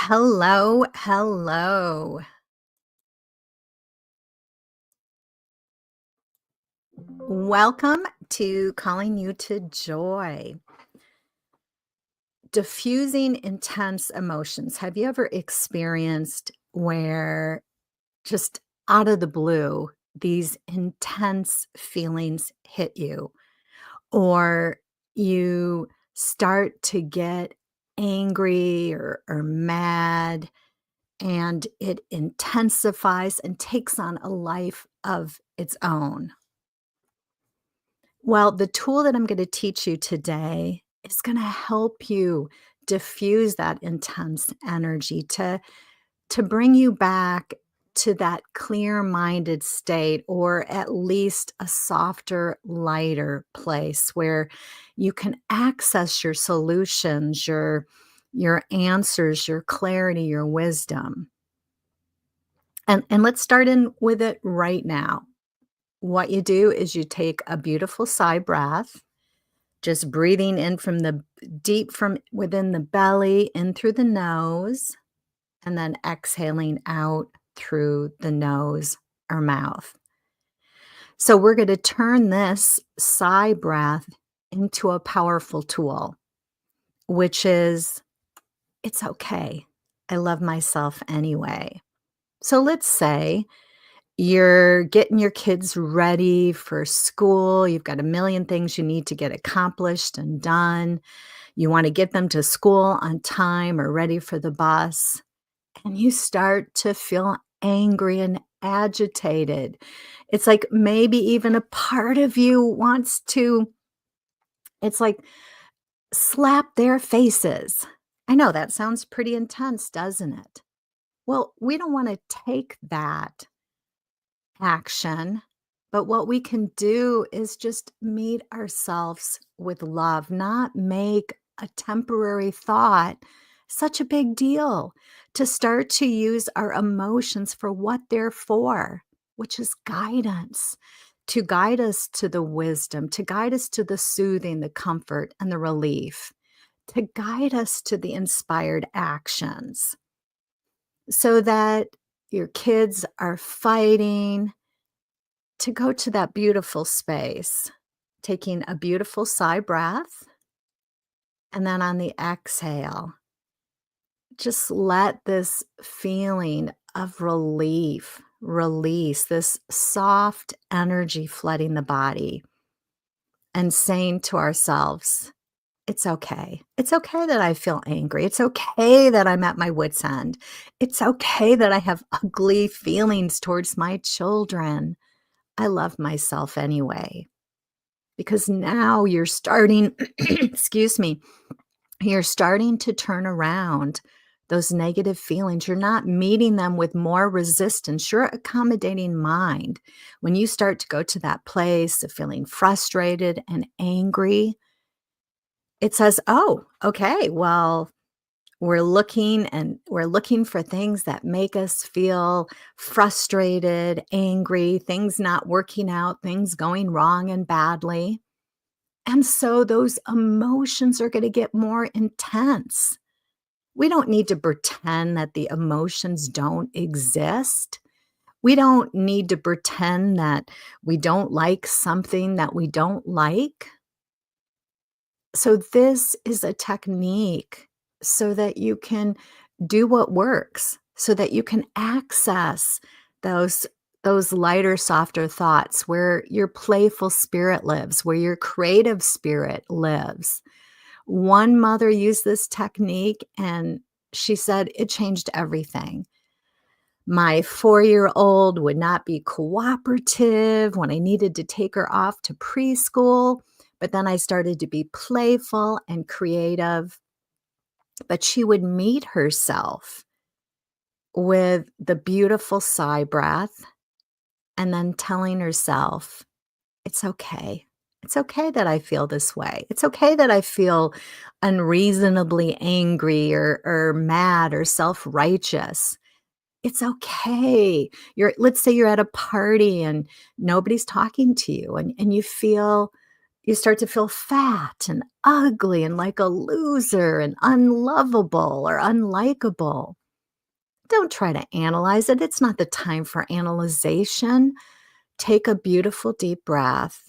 Hello, hello. Welcome to Calling You to Joy. Diffusing intense emotions. Have you ever experienced where just out of the blue, these intense feelings hit you, or you start to get angry or mad, and it intensifies and takes on a life of its own? Well, the tool that I'm going to teach you today is going to help you diffuse that intense energy to bring you back to that clear-minded state, or at least a softer, lighter place where you can access your solutions, your answers, your clarity, your wisdom. And let's start in with it right now. What you do is you take a beautiful sigh breath, just breathing in from the deep from within the belly, in through the nose, and then exhaling out through the nose or mouth. So we're going to turn this sigh breath into a powerful tool, which is it's okay. I love myself anyway. So let's say you're getting your kids ready for school. You've got a million things you need to get accomplished and done. You want to get them to school on time or ready for the bus. And you start to feel angry and agitated. It's like maybe even a part of you wants to, it's like slap their faces. I know that sounds pretty intense, doesn't it? Well, we don't want to take that action. But what we can do is just meet ourselves with love, not make a temporary thought such a big deal, to start to use our emotions for what they're for, which is guidance, to guide us to the wisdom, to guide us to the soothing, the comfort, and the relief, to guide us to the inspired actions so that your kids are fighting to go to that beautiful space, taking a beautiful sigh breath, and then on the exhale, just let this feeling of relief release, this soft energy flooding the body, and saying to ourselves, it's okay. It's okay that I feel angry. It's okay that I'm at my wit's end. It's okay that I have ugly feelings towards my children. I love myself anyway. Because now you're starting, excuse me, you're starting to turn around those negative feelings. You're not meeting them with more resistance. You're accommodating mind. When you start to go to that place of feeling frustrated and angry, it says, oh, okay, well, we're looking for things that make us feel frustrated, angry, things not working out, things going wrong and badly. And so those emotions are going to get more intense. We don't need to pretend that the emotions don't exist. We don't need to pretend that we don't like something that we don't like. So this is a technique so that you can do what works, so that you can access those those lighter, softer thoughts where your playful spirit lives, where your creative spirit lives. One mother used this technique and she said it changed everything. My 4-year-old would not be cooperative when I needed to take her off to preschool, but then I started to be playful and creative. But she would meet herself with the beautiful sigh breath and then telling herself, it's okay. It's okay that I feel this way. It's okay that I feel unreasonably angry or mad or self-righteous. It's okay. Let's say you're at a party and nobody's talking to you and you feel You start to feel fat and ugly and like a loser and unlovable or unlikable. Don't try to analyze it. It's not the time for analyzation. Take a beautiful deep breath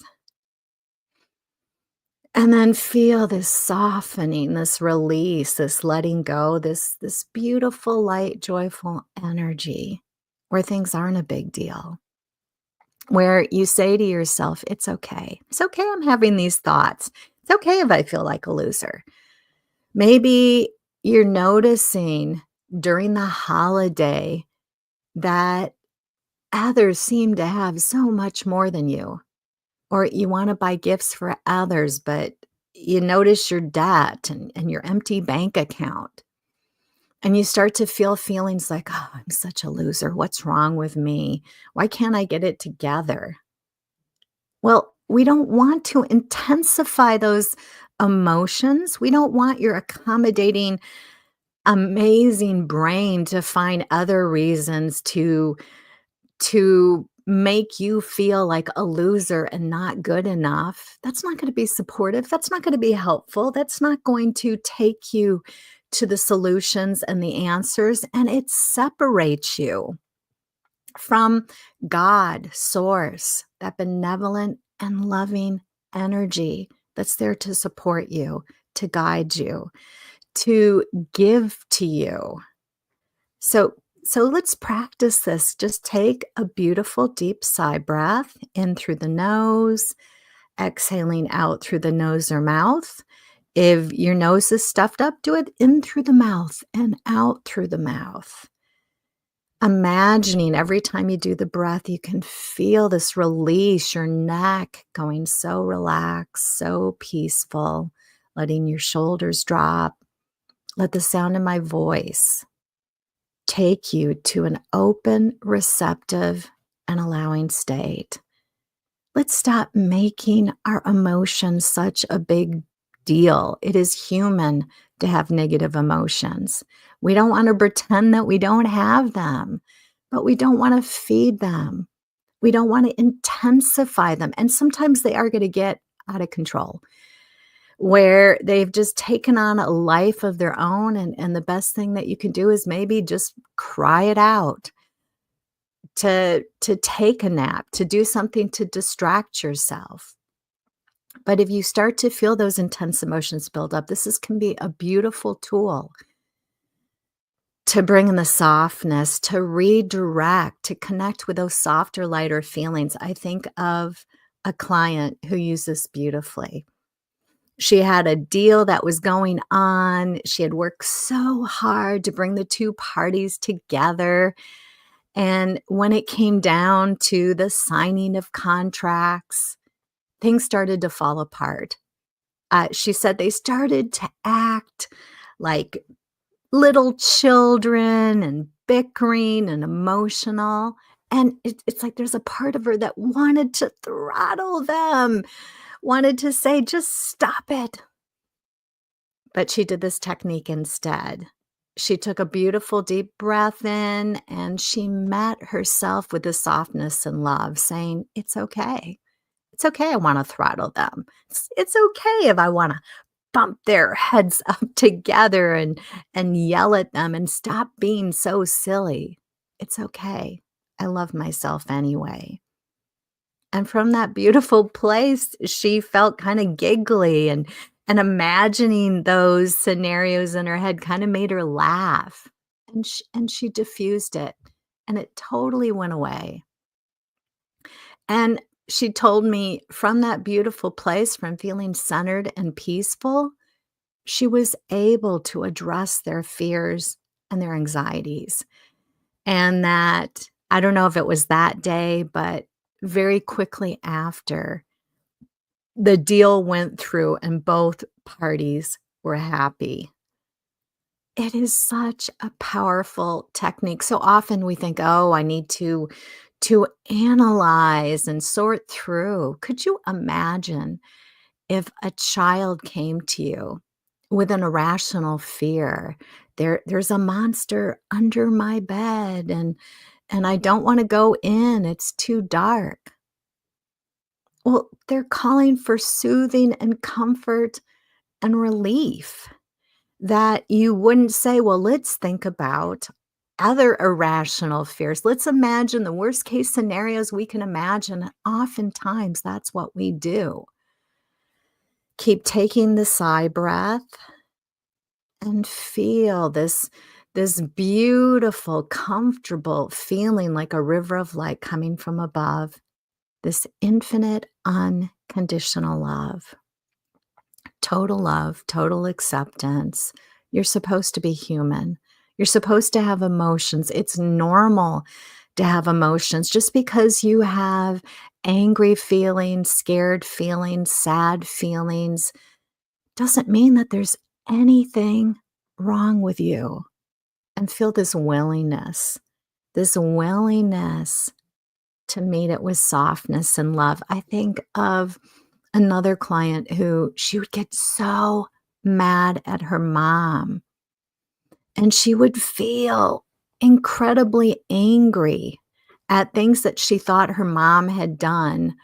and then feel this softening, this release, this letting go, this beautiful, light, joyful energy where things aren't a big deal. Where you say to yourself, it's okay. It's okay I'm having these thoughts. It's okay if I feel like a loser. Maybe you're noticing during the holiday that others seem to have so much more than you, or you want to buy gifts for others, but you notice your debt and your empty bank account. And you start to feel feelings like, oh, I'm such a loser. What's wrong with me? Why can't I get it together? Well, we don't want to intensify those emotions. We don't want your accommodating, amazing brain to find other reasons to make you feel like a loser and not good enough. That's not gonna be supportive, that's not gonna be helpful, that's not going to take you to the solutions and the answers, and it separates you from God, source, that benevolent and loving energy that's there to support you, to guide you, to give to you. So so let's practice this. Just take a beautiful deep sigh breath in through the nose, exhaling out through the nose or mouth. If your nose is stuffed up, do it in through the mouth and out through the mouth. Imagining every time you do the breath, you can feel this release, your neck going so relaxed, so peaceful, letting your shoulders drop. Let the sound of my voice take you to an open, receptive, and allowing state. Let's stop making our emotions such a big deal. It is human to have negative emotions. We don't want to pretend that we don't have them, but we don't want to feed them. We don't want to intensify them. And sometimes they are going to get out of control where they've just taken on a life of their own. And the best thing that you can do is maybe just cry it out, to take a nap, to do something to distract yourself. But if you start to feel those intense emotions build up, can be a beautiful tool to bring in the softness, to redirect, to connect with those softer, lighter feelings. I think of a client who used this beautifully. She had a deal that was going on. She had worked so hard to bring the two parties together. And when it came down to the signing of contracts, things started to fall apart. She said they started to act like little children and bickering and emotional. And it's like there's a part of her that wanted to throttle them, wanted to say, just stop it. But she did this technique instead. She took a beautiful deep breath in and she met herself with the softness and love, saying, it's okay. It's okay I want to throttle them. It's okay if I want to bump their heads up together and yell at them and stop being so silly. It's okay. I love myself anyway. And from that beautiful place, she felt kinda giggly and imagining those scenarios in her head kinda made her laugh, and she diffused it, and it totally went away. And she told me from that beautiful place, from feeling centered and peaceful, she was able to address their fears and their anxieties. And that I don't know if it was that day, but very quickly after, the deal went through and both parties were happy. It is such a powerful technique. So often we think, "Oh, I need to analyze and sort through." Could you imagine if a child came to you with an irrational fear? There's a monster under my bed and I don't wanna go in, it's too dark. Well, they're calling for soothing and comfort and relief that you wouldn't say, well, let's think about other irrational fears. Let's imagine the worst case scenarios we can imagine. Oftentimes, that's what we do. Keep taking the sigh breath and feel this beautiful, comfortable feeling like a river of light coming from above, this infinite, unconditional love, total acceptance. You're supposed to be human. You're supposed to have emotions. It's normal to have emotions. Just because you have angry feelings, scared feelings, sad feelings, doesn't mean that there's anything wrong with you. And feel this willingness to meet it with softness and love. I think of another client who she would get so mad at her mom, and she would feel incredibly angry at things that she thought her mom had done,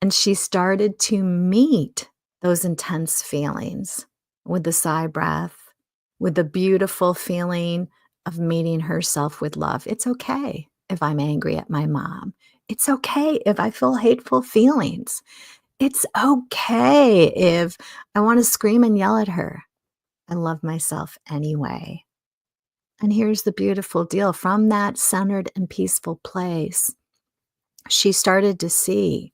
and she started to meet those intense feelings with the sigh breath, with the beautiful feeling of meeting herself with love. It's okay if I'm angry at my mom. It's okay if I feel hateful feelings. It's okay if I wanna scream and yell at her. I love myself anyway. And here's the beautiful deal, from that centered and peaceful place, she started to see,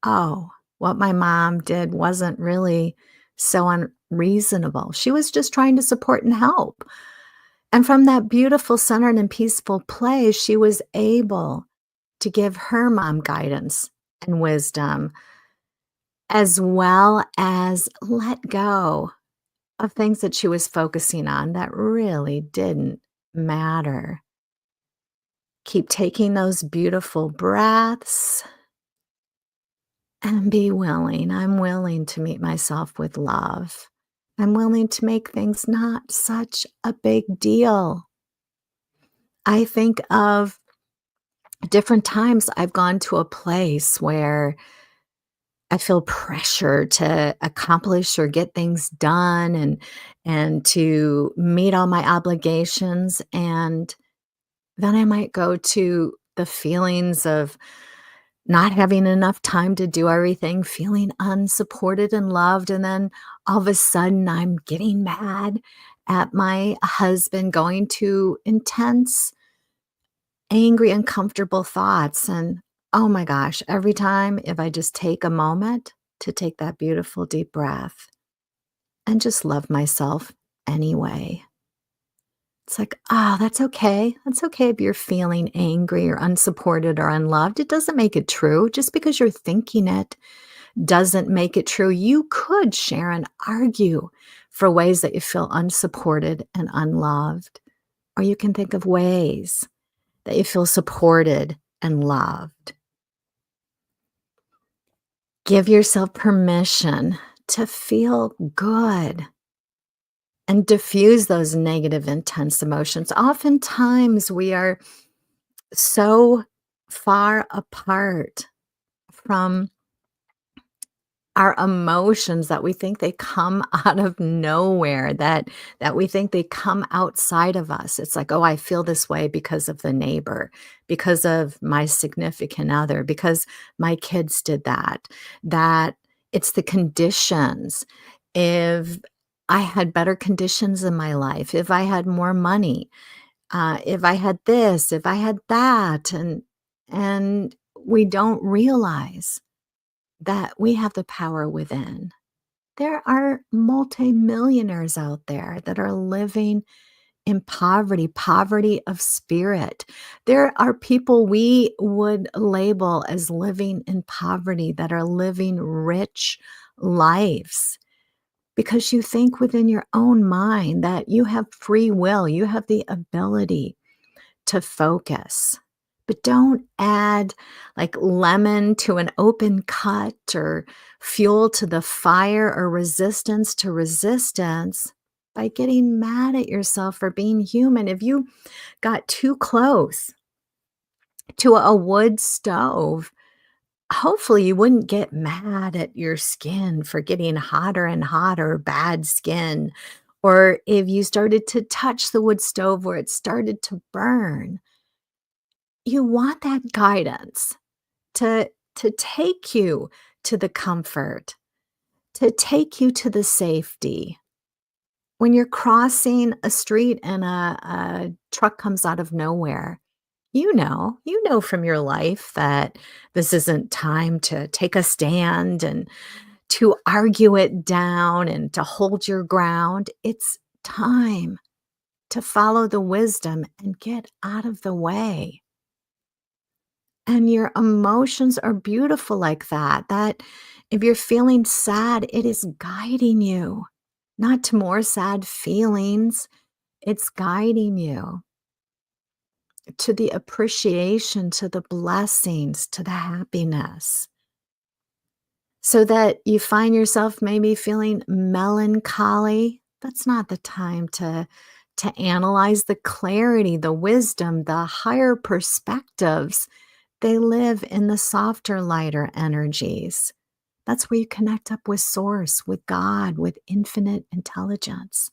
"Oh, what my mom did wasn't really so unreasonable. She was just trying to support and help." And from that beautiful, centered, and peaceful place, she was able to give her mom guidance and wisdom, as well as let go of things that she was focusing on that really didn't matter. Keep taking those beautiful breaths and be willing. I'm willing to meet myself with love. I'm willing to make things not such a big deal. I think of different times I've gone to a place where I feel pressure to accomplish or get things done and to meet all my obligations, and then I might go to the feelings of not having enough time to do everything, feeling unsupported and loved, and then all of a sudden I'm getting mad at my husband, going to intense, angry, uncomfortable thoughts, and oh my gosh, every time if I just take a moment to take that beautiful deep breath and just love myself anyway. It's like, "Ah, that's okay. That's okay if you're feeling angry or unsupported or unloved. It doesn't make it true. Just because you're thinking it doesn't make it true." You could share and argue for ways that you feel unsupported and unloved, or you can think of ways that you feel supported and loved. Give yourself permission to feel good and diffuse those negative, intense emotions. Oftentimes, we are so far apart from our emotions that we think they come out of nowhere, that we think they come outside of us. It's like, "Oh, I feel this way because of the neighbor, because of my significant other, because my kids did that." That it's the conditions. If I had better conditions in my life, if I had more money, if I had this, if I had that, and we don't realize that we have the power within. There are multimillionaires out there that are living in poverty, poverty of spirit. There are people we would label as living in poverty that are living rich lives, because you think within your own mind that you have free will, you have the ability to focus. But don't add like lemon to an open cut or fuel to the fire or resistance to resistance by getting mad at yourself for being human. If you got too close to a wood stove, hopefully you wouldn't get mad at your skin for getting hotter and hotter, bad skin, or if you started to touch the wood stove where it started to burn. You want that guidance to take you to the comfort, to take you to the safety. When you're crossing a street and a truck comes out of nowhere, you know from your life that this isn't time to take a stand and to argue it down and to hold your ground. It's time to follow the wisdom and get out of the way. And your emotions are beautiful like that. That if you're feeling sad, it is guiding you, not to more sad feelings. It's guiding you to the appreciation, to the blessings, to the happiness. So that you find yourself maybe feeling melancholy. That's not the time to analyze the clarity, the wisdom, the higher perspectives. They live in the softer, lighter energies. That's where you connect up with Source, with God, with infinite intelligence,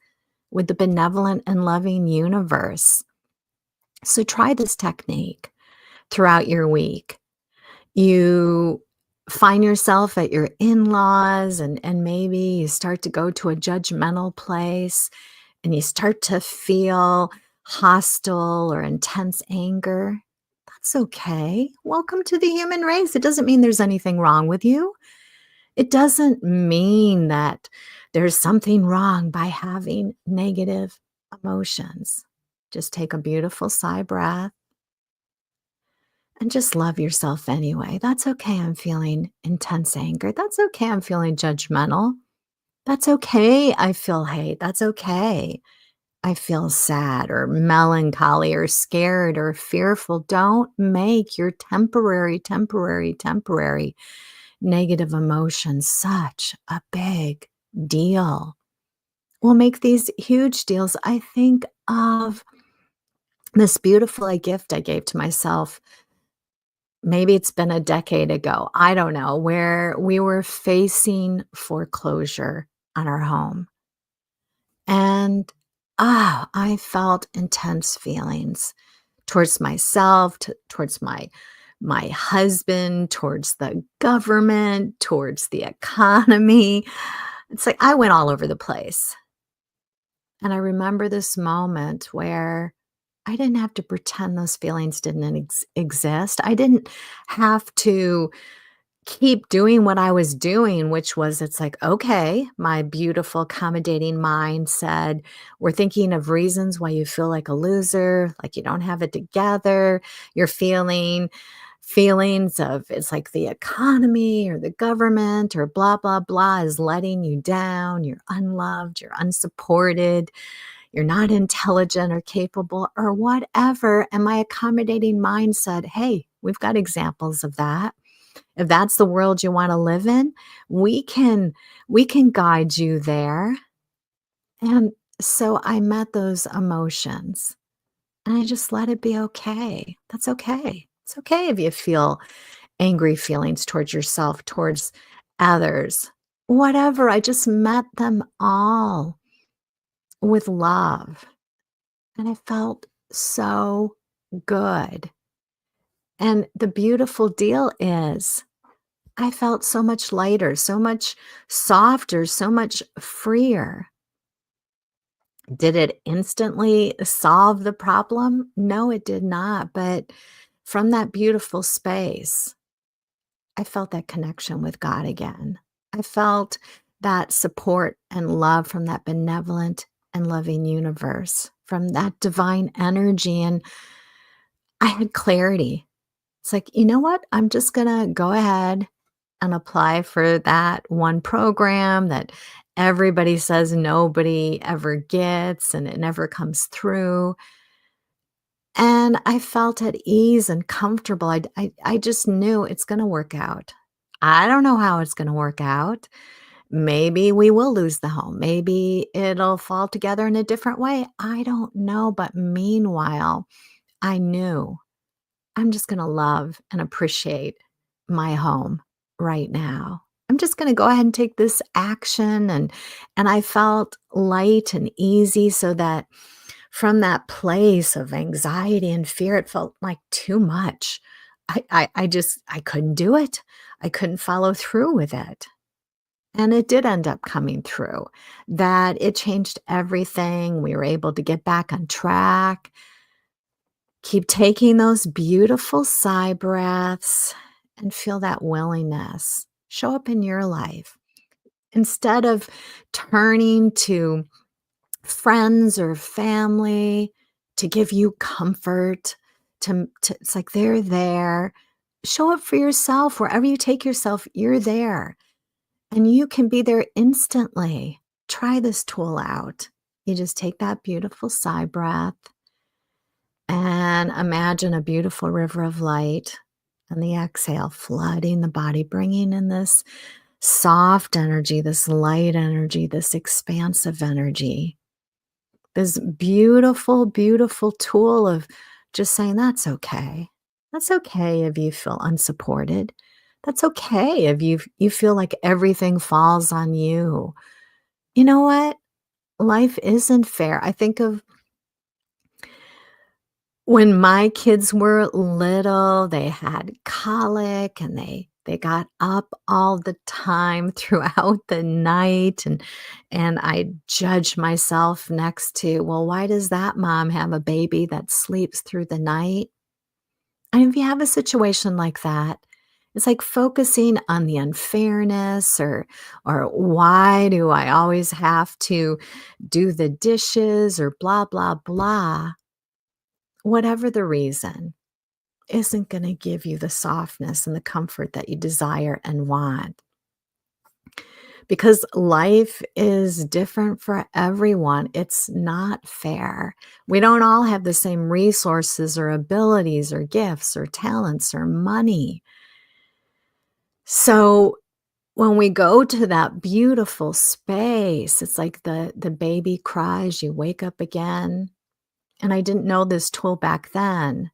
with the benevolent and loving universe. So try this technique throughout your week. You find yourself at your in-laws and maybe you start to go to a judgmental place and you start to feel hostile or intense anger. That's okay. Welcome to the human race. It doesn't mean there's anything wrong with you. It doesn't mean that there's something wrong by having negative emotions. Just take a beautiful sigh breath and just love yourself anyway. That's okay. I'm feeling intense anger. That's okay. I'm feeling judgmental. That's okay. I feel hate. That's okay. I feel sad or melancholy or scared or fearful. Don't make your temporary negative emotions such a big deal. We'll make these huge deals. I think of this beautiful gift I gave to myself. Maybe it's been a decade ago. I don't know, where we were facing foreclosure on our home. And I felt intense feelings towards myself, towards my husband, towards the government, towards the economy. It's like I went all over the place. And I remember this moment where I didn't have to pretend those feelings didn't exist. I didn't have to keep doing what I was doing, which was it's like, okay, my beautiful accommodating mind said, we're thinking of reasons why you feel like a loser, like you don't have it together. You're feeling feelings of it's like the economy or the government or blah, blah, blah is letting you down. You're unloved, you're unsupported, you're not intelligent or capable or whatever. And my accommodating mind said, hey, we've got examples of that. If that's the world you want to live in, we can guide you there. And so I met those emotions and I just let it be okay. That's okay. It's okay if you feel angry feelings towards yourself, towards others, whatever. I just met them all with love. And I felt so good. And the beautiful deal is I felt so much lighter, so much softer, so much freer. Did it instantly solve the problem? No, it did not. But from that beautiful space, I felt that connection with God again. I felt that support and love from that benevolent and loving universe, from that divine energy. And I had clarity. It's like, you know what? I'm just going to go ahead and apply for that one program that everybody says nobody ever gets and it never comes through. And I felt at ease and comfortable. I just knew it's going to work out. I don't know how it's going to work out. Maybe we will lose the home. Maybe it'll fall together in a different way. I don't know. But meanwhile, I knew I'm just going to love and appreciate my home right now. I'm just going to go ahead and take this action and I felt light and easy so that from that place of anxiety and fear, it felt like too much. I couldn't do it. I couldn't follow through with it. And it did end up coming through, that it changed everything. We were able to get back on track, keep taking those beautiful sigh breaths, and feel that willingness show up in your life. Instead of turning to friends or family to give you comfort, it's like they're there. Show up for yourself. Wherever you take yourself, you're there. And you can be there instantly. Try this tool out. You just take that beautiful sigh breath and imagine a beautiful river of light and the exhale flooding the body, bringing in this soft energy, this light energy, this expansive energy. This beautiful, beautiful tool of just saying, that's okay. That's okay if you feel unsupported. That's okay if you feel like everything falls on you. You know what? Life isn't fair. I think of when my kids were little, they had colic and they got up all the time throughout the night and I judged myself next to, well, why does that mom have a baby that sleeps through the night? And if you have a situation like that, it's like focusing on the unfairness or why do I always have to do the dishes or blah, blah, blah. Whatever the reason isn't going to give you the softness and the comfort that you desire and want. Because life is different for everyone. It's not fair. We don't all have the same resources or abilities or gifts or talents or money. So when we go to that beautiful space, it's like the baby cries, you wake up again. And I didn't know this tool back then,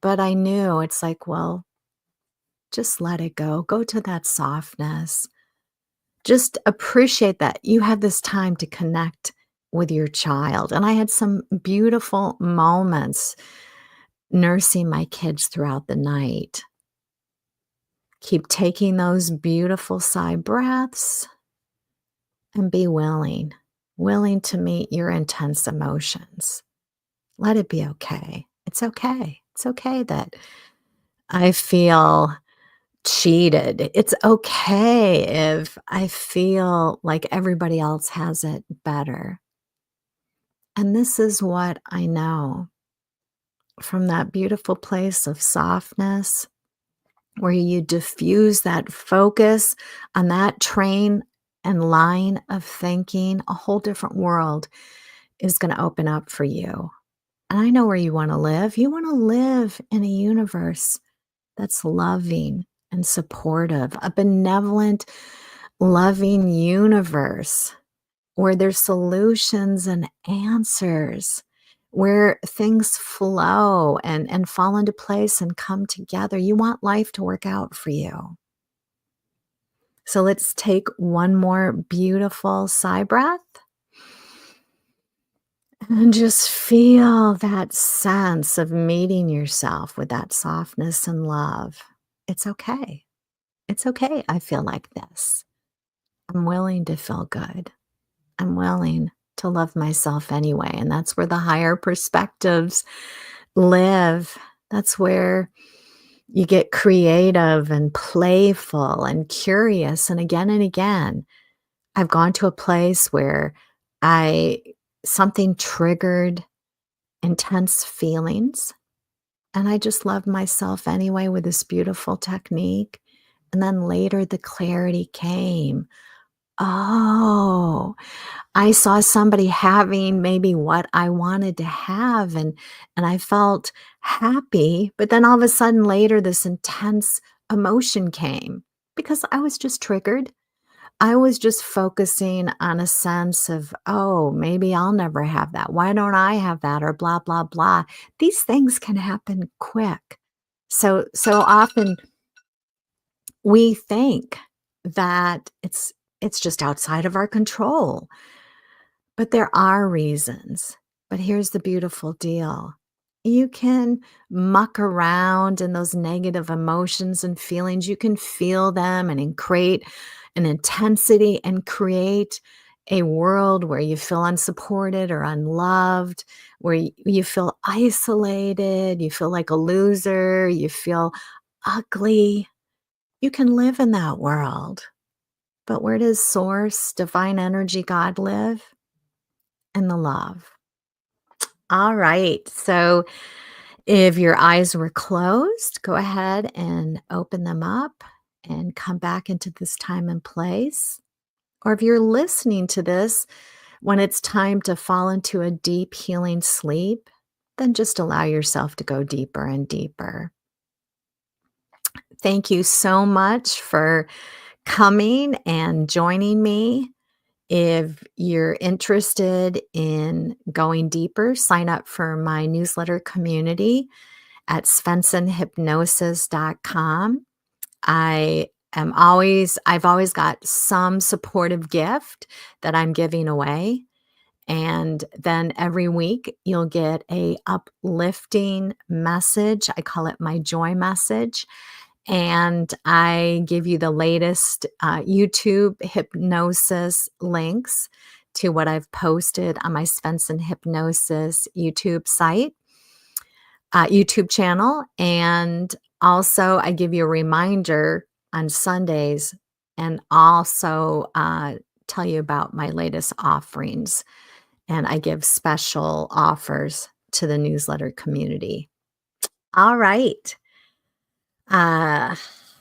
but I knew it's like, well, just let it go. Go to that softness. Just appreciate that you had this time to connect with your child. And I had some beautiful moments nursing my kids throughout the night. Keep taking those beautiful sigh breaths and be willing to meet your intense emotions. Let it be okay. It's okay. It's okay that I feel cheated. It's okay if I feel like everybody else has it better. And this is what I know from that beautiful place of softness where you diffuse that focus on that train and line of thinking, a whole different world is going to open up for you. And I know where you want to live. You want to live in a universe that's loving and supportive, a benevolent, loving universe where there's solutions and answers, where things flow and fall into place and come together. You want life to work out for you. So let's take one more beautiful sigh breath. And just feel that sense of meeting yourself with that softness and love. It's okay. It's okay. I feel like this. I'm willing to feel good. I'm willing to love myself anyway. And that's where the higher perspectives live. That's where you get creative and playful and curious. And again, I've gone to a place where something triggered intense feelings. And I just loved myself anyway with this beautiful technique. And then later the clarity came. Oh, I saw somebody having maybe what I wanted to have and I felt happy, but then all of a sudden later this intense emotion came because I was just triggered. I was just focusing on a sense of, oh, maybe I'll never have that. Why don't I have that? Or blah, blah, blah. These things can happen quick. So often We think that it's just outside of our control, but there are reasons. But here's the beautiful deal. You can muck around in those negative emotions and feelings. You can feel them and create an intensity and create a world where you feel unsupported or unloved, where you feel isolated, you feel like a loser, you feel ugly. You can live in that world. But where does source, divine energy, God live? In the love. All right. So if your eyes were closed, go ahead and open them up and come back into this time and place. Or if you're listening to this when it's time to fall into a deep healing sleep, then just allow yourself to go deeper and deeper. Thank you so much for coming and joining me. If you're interested in going deeper, sign up for my newsletter community at svensonhypnosis.com. I've always got some supportive gift that I'm giving away. And then every week you'll get a uplifting message. I call it my joy message. And I give you the latest YouTube hypnosis links to what I've posted on my Svensson Hypnosis YouTube channel. And also, I give you a reminder on Sundays and also tell you about my latest offerings. And I give special offers to the newsletter community. All right. Uh,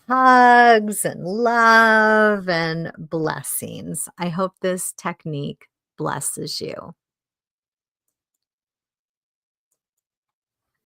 Hugs and love and blessings. I hope this technique blesses you.